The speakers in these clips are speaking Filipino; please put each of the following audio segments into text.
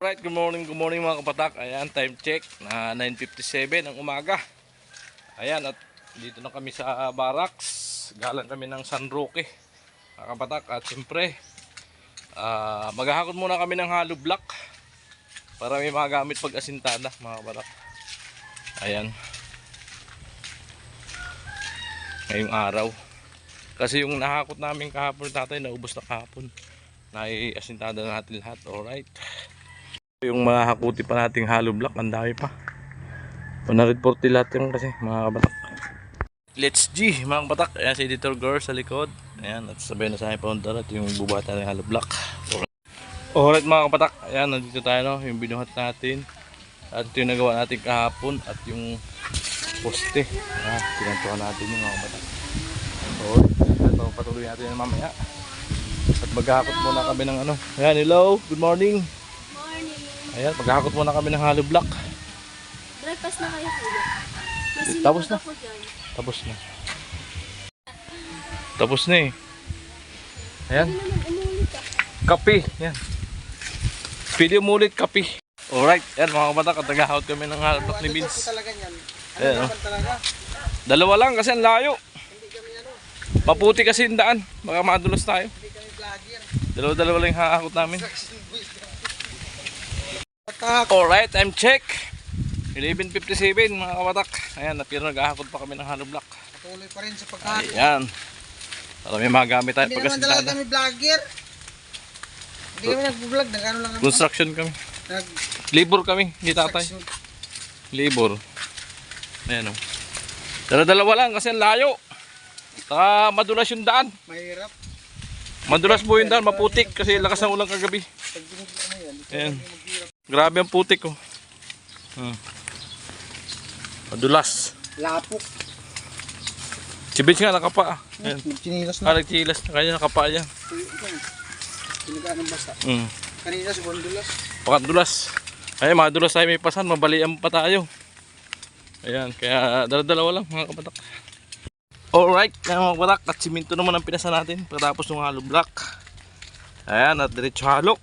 Alright, good morning mga kapatak. Ayan, time check na 9:57 ng umaga. Ayan, at dito na kami sa barracks. Galang kami ng San Roque, mga kapatak. At siyempre, maghahakot muna kami ng hollow block para may magamit pag asintada, mga kapatak. Ayan, ngayong araw. Kasi yung nahakot namin kahapon, tatay, naubos na kahapon. Naiasintada natin lahat. Alright. Yung mga hakuti pa nating hollow block, ang dami pa. 140 lahat yung kasi mga kabatak. Let's G mga kabatak. Ayan si Editor Girl sa likod. Ayan, at sabay na sa aking paunta at yung bubata ng hollow block. Alright mga kabatak. Ayan, nandito tayo, no? Yung binuhat natin. At ito yung nagawa natin kahapon. At yung poste. Ayan, pinantukan natin yung mga kabatak. Alright, patuloy natin yan mamaya. At maghahakot muna kami ng ano. Ayan, hello, good morning. Ayan, maghahakot muna kami ng hollow block. Breakfast na kayo, kuya. Tapos na. Tapos na. Tapos na eh. Ayan. Kape. Ayan. Pili umulit kape. Alright. Ayan mga kabatak. At naghahakot kami ng hollow block ni Vince. Ayan, oh. Dalawa lang kasi ang layo. Maputi kasi yung daan. Baka madulas tayo. Dalawa lang yung hahakot namin. Alright, time check 11:57 mga kabatak. Ayan, pero naghahakot pa kami ng hollow block. Patuloy pa rin sa pagkahakot. Ayan, para may magamit tayo Hindi naman pagkasintada. talaga kami vlogger. Hindi kami nag-vlog, nag-ano lang kami. Construction kami. Labor kami, hindi tatay. Labor. Ayan, oh. Dalawa lang kasi ang layo. Saka madulas yung daan. Mahirap. Madulas po yung daan, maputik kasi lakas ng ulang kagabi. Ayan. Grabe ang putik, oh. Madulas. Lapok. Si Vince nga nakapa. Ayan. Nagchinilas na. Nagchilas na kanya, nakapa niya. Pinagaan ng basa. Kanina si Bondulas. Pakadulas. Ay, madulas tayo may pasan, mabalian pa tayo. Ayan, kaya dala-dalawa lang mga kabatak. Alright, mga kabatak, at siminto naman ang pinasa natin pagkatapos ng hollow block. Ayan, at diretso halo.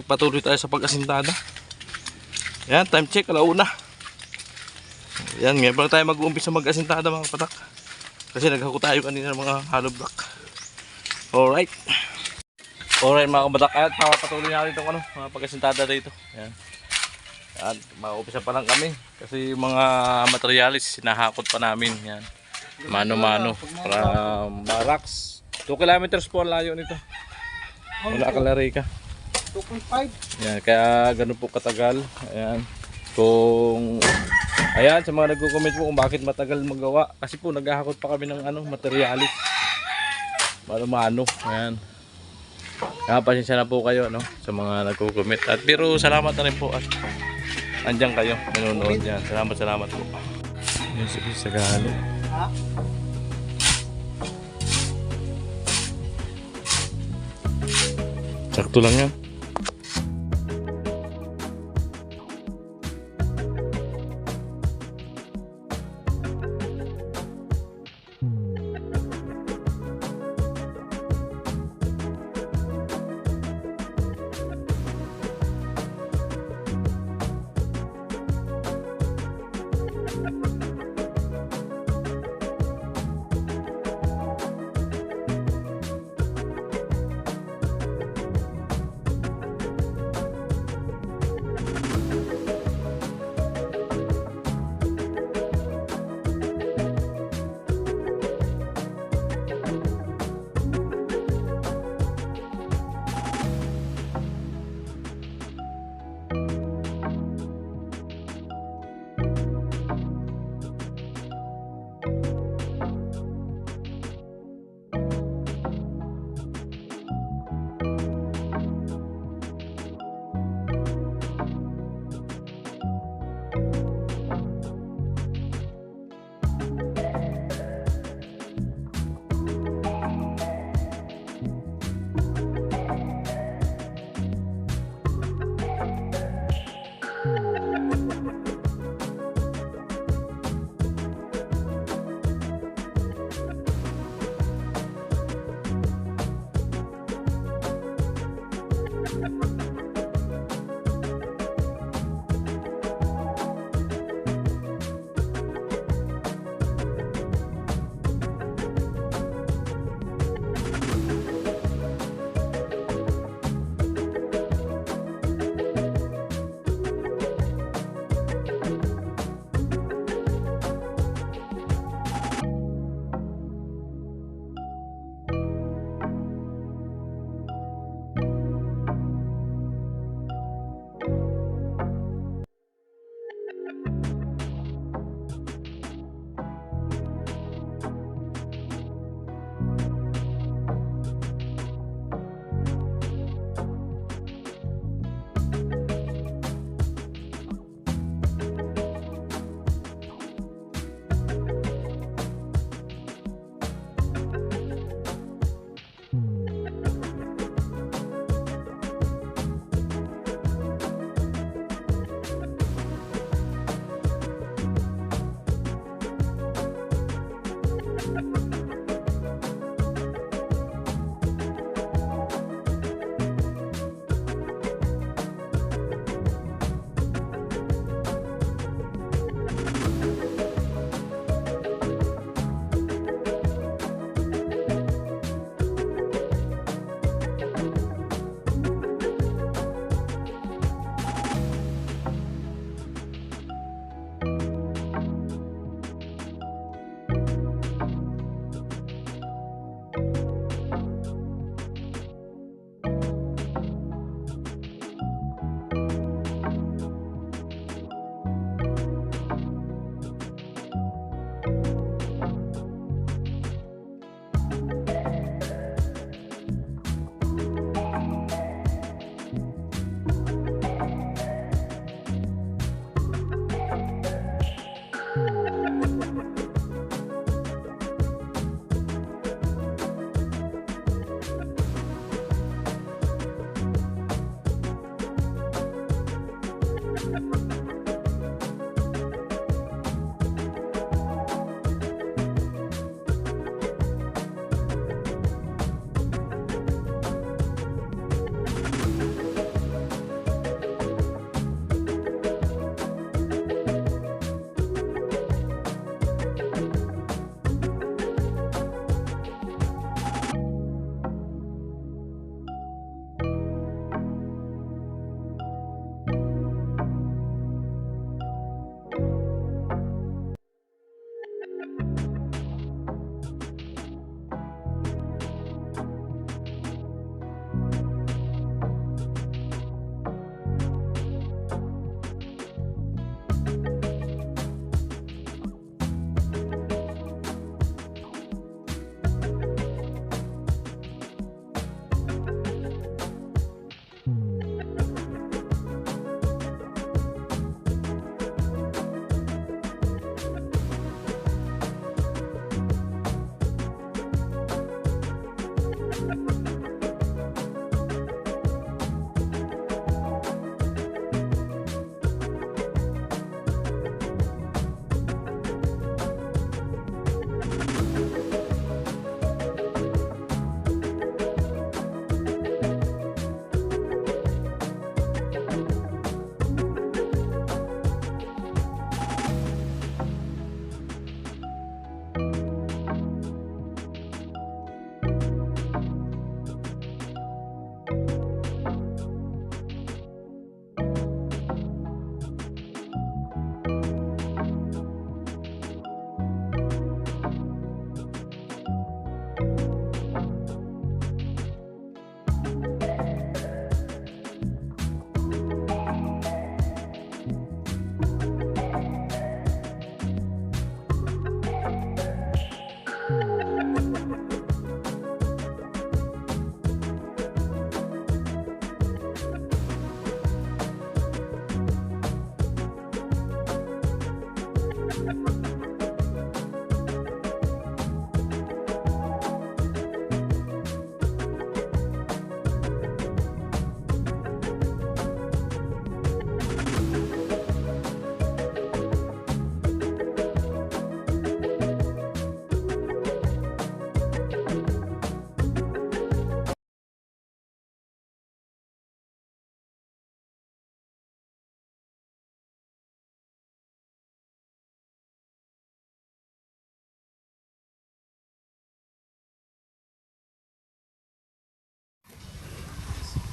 Patuloy tayo sa pag-asintada. Ayan, time check, alauna. Ayan, ngayon pala tayo mag-uumpisa mag-asintada mga kabatak. Kasi naghako tayo kanina ng mga hollow block. Alright. Alright mga kabatak, at patuloy natin itong ano, mga pag-asintada dito. Ayan. At mag-uumpisa pa lang kami. Kasi yung mga materialis, sinahakot pa namin. Yan. Mano-mano. From barracks. 2 kilometers po ang layo nito. Wala kalari ka. 2.5. Yan, kaya ganun po katagal. Ayan. Ayan, sa mga nagko-comment po kung bakit matagal magawa. Kasi po naghahakot pa kami ng ano, materialis. Mano-mano. Ayan. Kaya pasensya na po kayo, no, sa mga nagko-comment. At pero salamat na rin po at andyan kayo, nanonood yan. Salamat po. Yan sa galo. Sakto lang yan.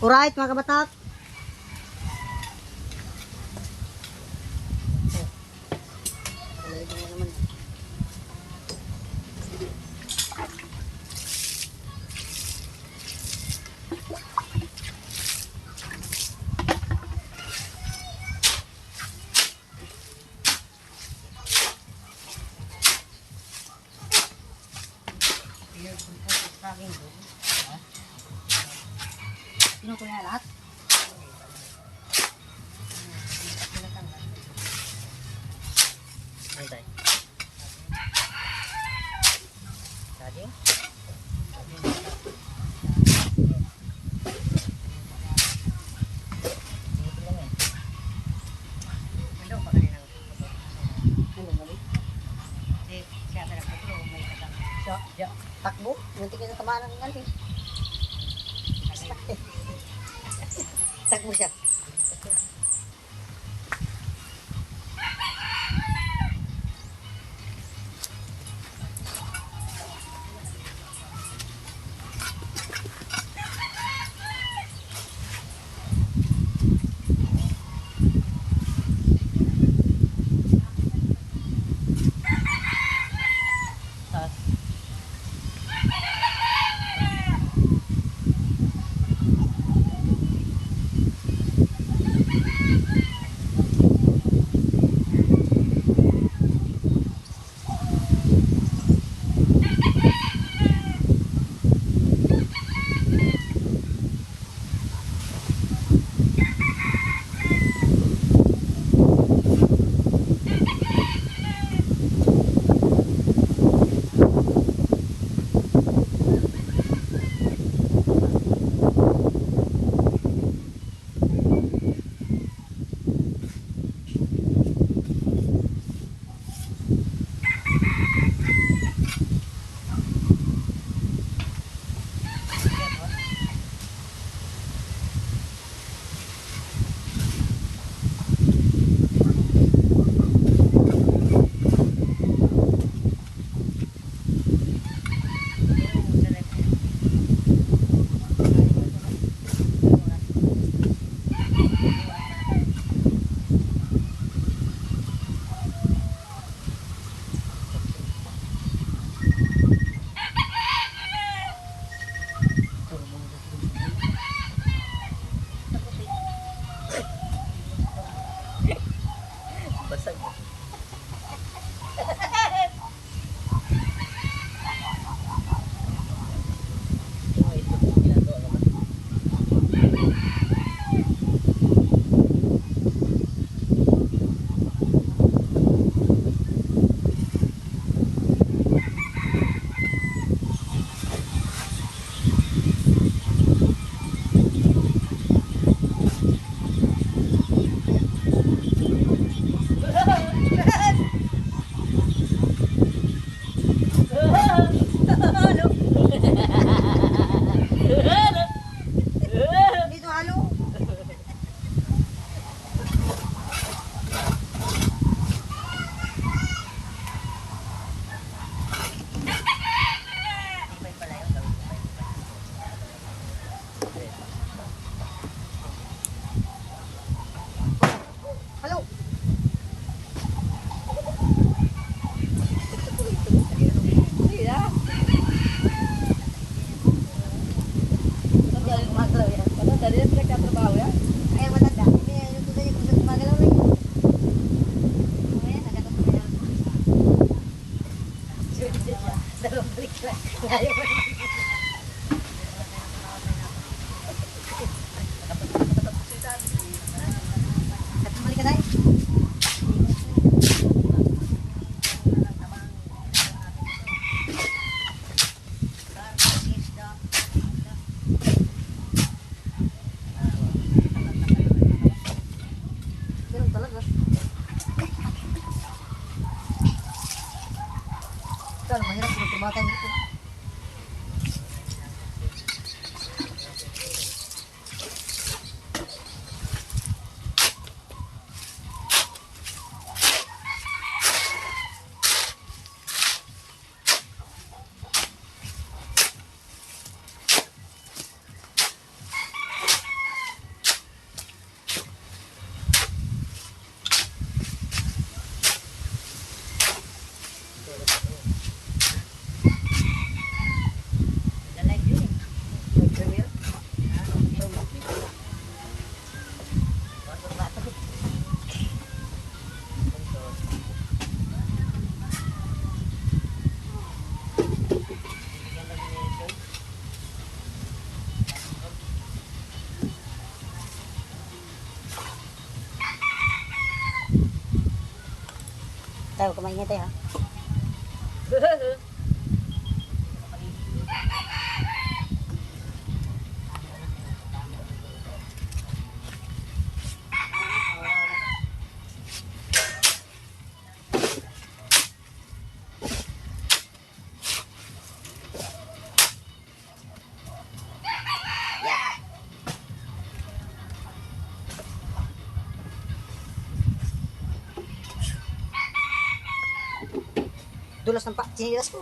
Alright mga kabatak. Sino ko na lahat? Antay. Saging? Ano ba kanina? Ano gabi? Siya talaga ito, may katang. Siya, takbo? Muntik na tamaan ng ganti. Takbo siya. Tayo, kumain tayo ha. Dulas ng sinilas ko.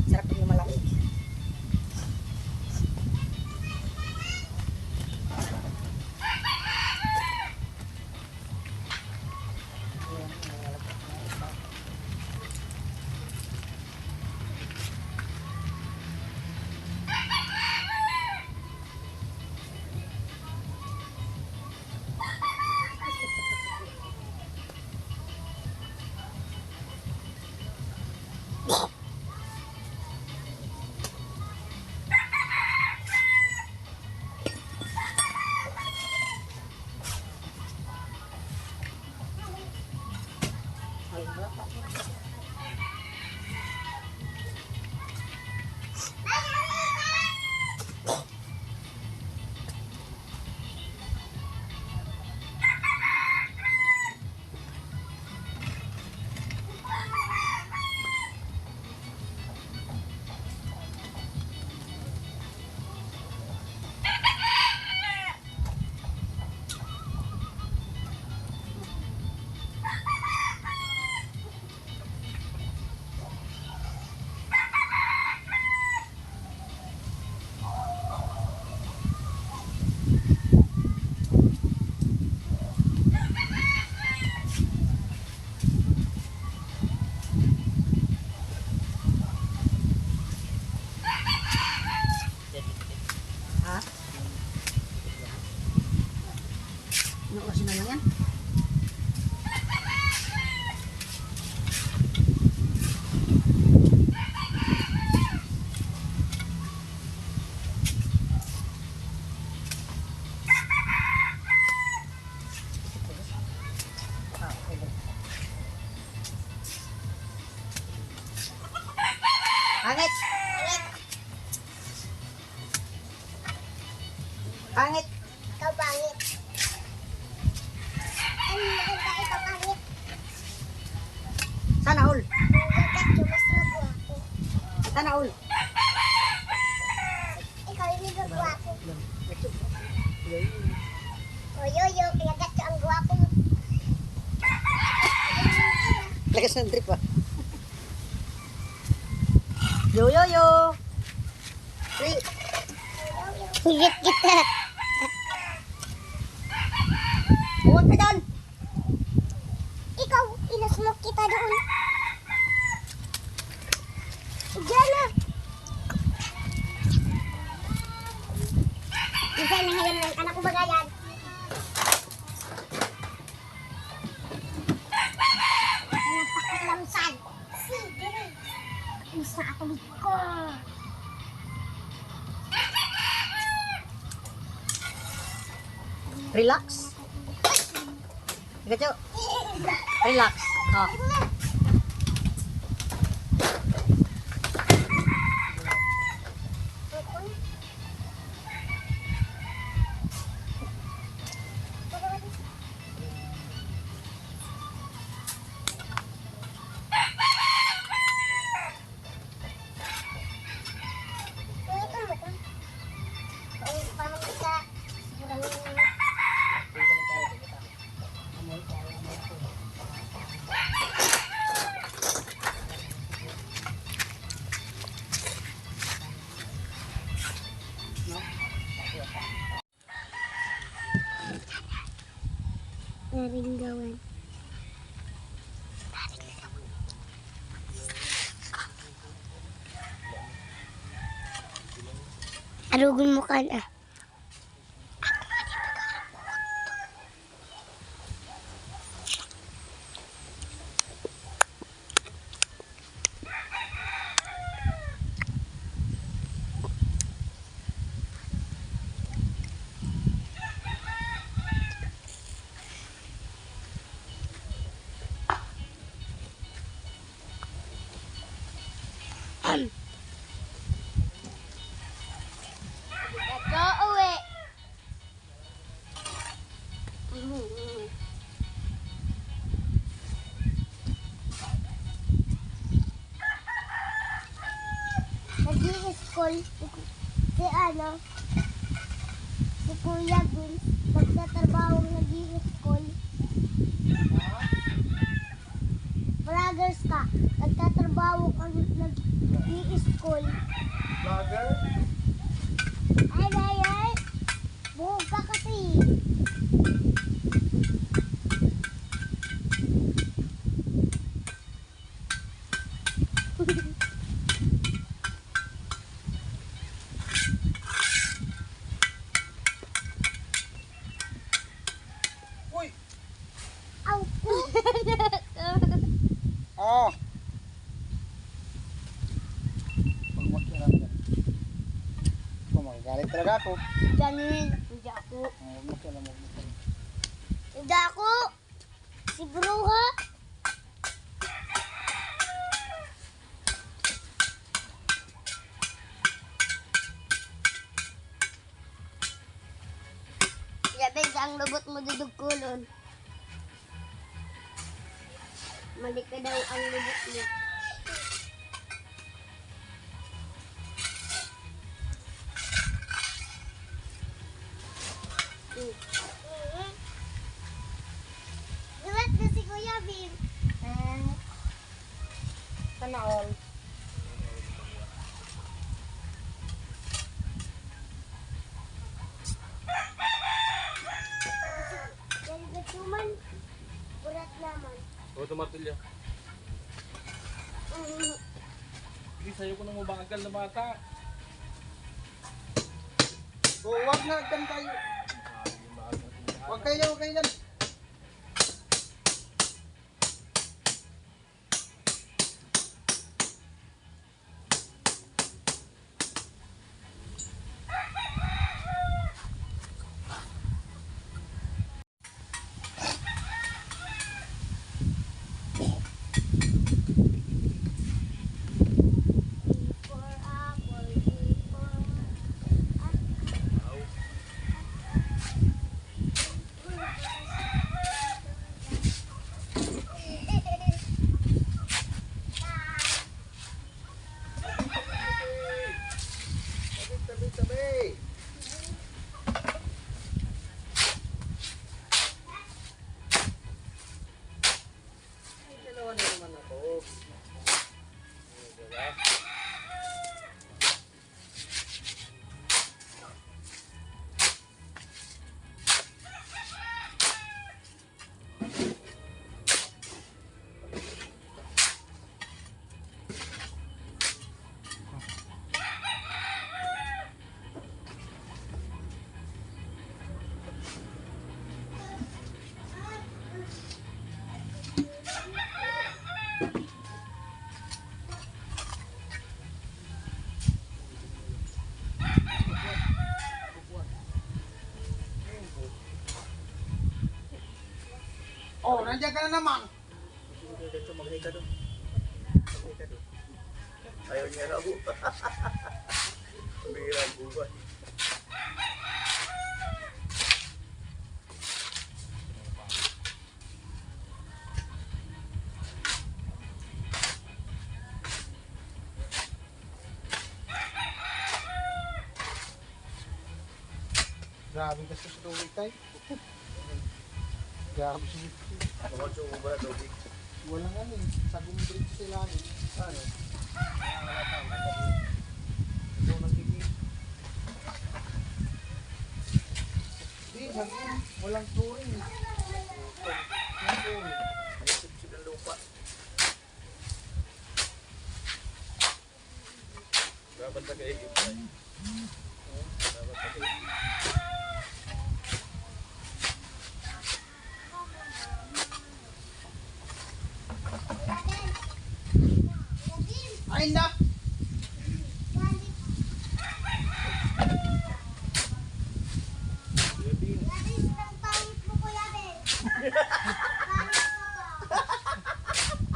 Sarap yung malaki. Ha? Ano kasi na yan? Pangit! Pangit! Ikaw pangit. Ang maganda ikaw pangit. Sana all! Gagat yung mas magwapo. Sana all! Ikaw yung magwapo. O yoyo, gagat yung ang gwapo mo. Lagas ng trip ah. Yo yo yo! Wait! Higit kita. Huwag ka doon! Ikaw, inasmok kita doon. Diyan na. Diyan na ngayon ng anak ko bagayan. Napakilamsan. Sige. Isa ako ko. Relax. Gacho. Relax. Oh. ring gawin. Arugun mo kan ah. Let's go away. Nag-i-school si ano, si Kuya Gun, nagtatrabaho nag-i-school. Vloggers ka, nagtatrabaho kang nag-i-school. Vlogger? Ay, buhog ka kasi. Uy! Aw. Oh! Pagmot na lang yan. Magagalit talaga ako. Ganun, hindi ako. Magmot ka lang, magmot ka lang. Hindi ako. Si Bruha. Sabi ang lubot mo dudog kulon. Mali ka daw ang lubot mo. Dibat na si Kuya Bim. Sana all. Yan gatuman. Burat naman. O, tumatilya. Hindi, sa'yo ko nang mabagal na bata. Oh, wag na, kan tayo. Wag kayo dyan, wag kayo dyan. For apple, for Tabi, tabi. Ay, dalawa na naman ako. Oh, nandiyan ka na naman. Ayaw niya na po. Bihira ang buwan. Grabe kasi sa tubig tayo. Grabe siya. Mga tsubo ba na tubig? Walang ano eh. Sagong bridge sila. Ano? Ito nagiging. Hindi, sagong. Walang flooring eh. patong. Yung puno. Naisip ng lupa. Dapat nag-iigit tayo. Dapat nag-iigit. Ay na!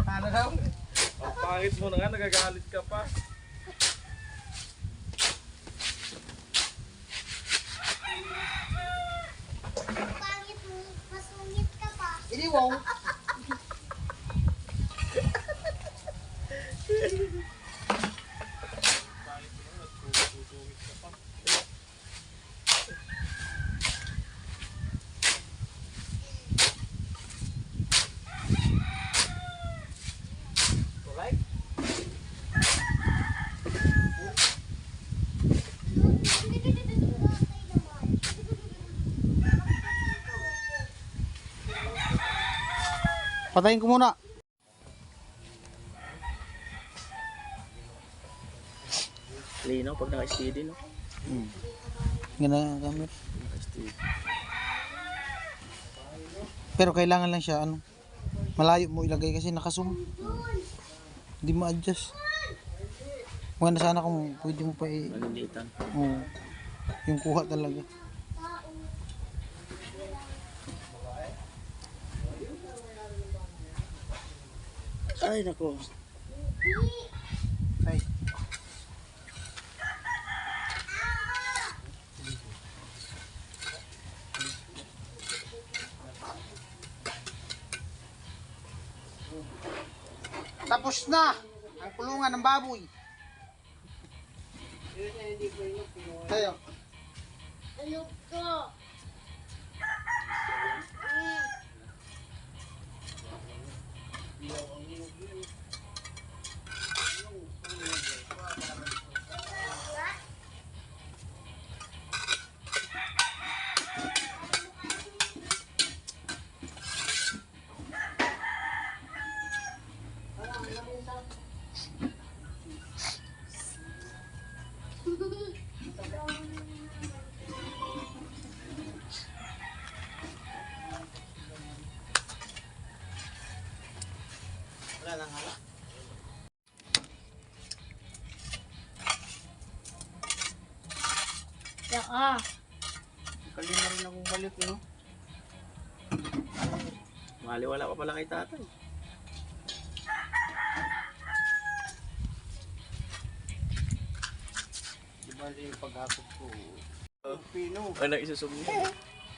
Ano daw? Ang pangit mo na nga, nagagalit ka pa. Pangit mo, masungit ka pa. Iniwaw. Patayin ko muna. Lino, pag naka-steady, no? Ganun ang gamit. Naka-steady. Pero kailangan lang siya ano. Malayo mo ilagay kasi nakasum. Hindi mo adjust. Maganda sana kung pwede mo pa Malilitan. Oo. Yung kuha talaga. Ay, nako. Ay. Tapos na ang kulungan ng baboy. Tayo. Ano ko? Wala nang hala. Saka. Kalina rin akong balik, no? Maliwala pa pala kay tatay. Di ba yung paghapot ko? Pino. Ay, nag-isusog niya.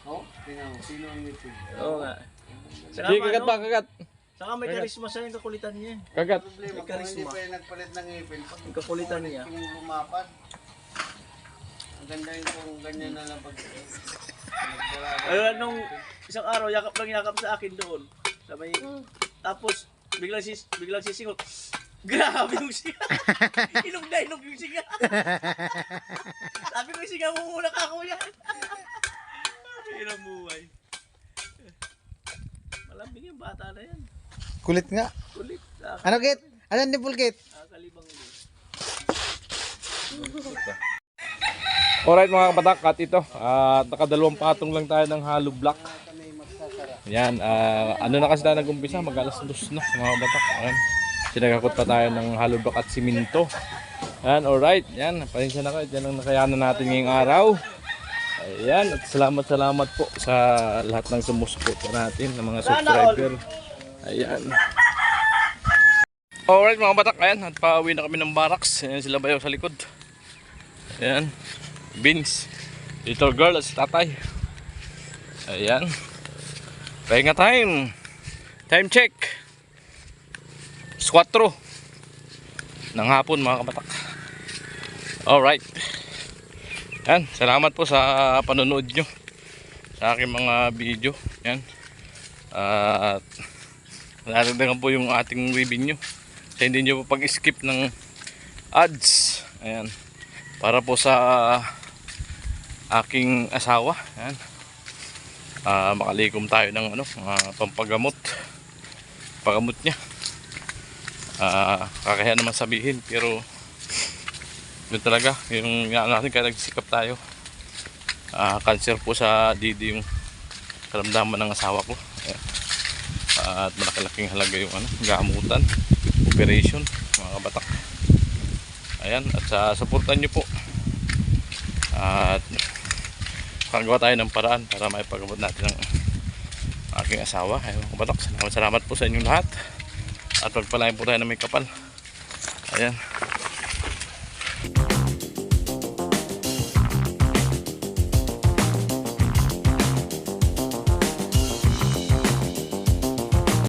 Oh, Pino ang ngipin. Oo nga. Saka, Sige, kagat pa, kagat. Saka may karisma siya yung kakulitan niya. Kagat. Problema May kung hindi karisma. pa yung nagpalit ng ngipin. Pag Yung kakulitan niya. yung lumapad. Ang ganda yung kung ganyan na lang pag Ay, nung isang araw, yakap sa akin doon. Sabay, tapos, biglang sisingot. Grabe yung singa. Inog na inog yung singa. Sabi ko, singa mo muna ka, kuya. Hirang buhay. Malambing yung bata na yan. kulit nga. Kulit. Ano, Kit? Ano nipple, Kit? Nakakalibang din. Alright mga kabatak, at ito, nakadalawang patong lang tayo ng hollow block. Yan, ano na kasi tayo nag-umpisa, mag-alas 2 na mga kabatak. Ayan, sinagakot pa tayo ng hollow block at siminto. Yan, alright, yan, pasensya na kayo, yan ang nakayanan natin ngayong araw. Ayan, at salamat po sa lahat ng sumusuporta natin, ng mga subscriber. Ayan. Alright mga kabatak, ayan, at pauwi na kami ng barracks. Ayan sila bayaw sa likod. Ayan. Vince, little girl at si tatay. Ayan. Pahinga time. Time check. 4 ng hapon mga kabatak. Alright. Yan. Salamat po sa panonood nyo sa aking mga video. Yan. At naragdagan po yung ating revenue. Sa hindi nyo po pag-skip ng ads. Ayan. Para po sa aking asawa. Yan. makalikom tayo ng pampagamot niya. Kakahiya naman sabihin, pero yun talaga yung natin, kaya nagsikap tayo. Cancer po sa didi yung karamdaman ng asawa ko. Ayan. At malaking halaga yung gamutan, operation, mga kabatak. Ayan, at supportan nyo po. At makagawa tayo ng paraan para maipagabot natin ang aking asawa. Ayan, mga kabatak, salamat po sa inyong lahat. At pagpalain po tayo na may kapal. Ayan.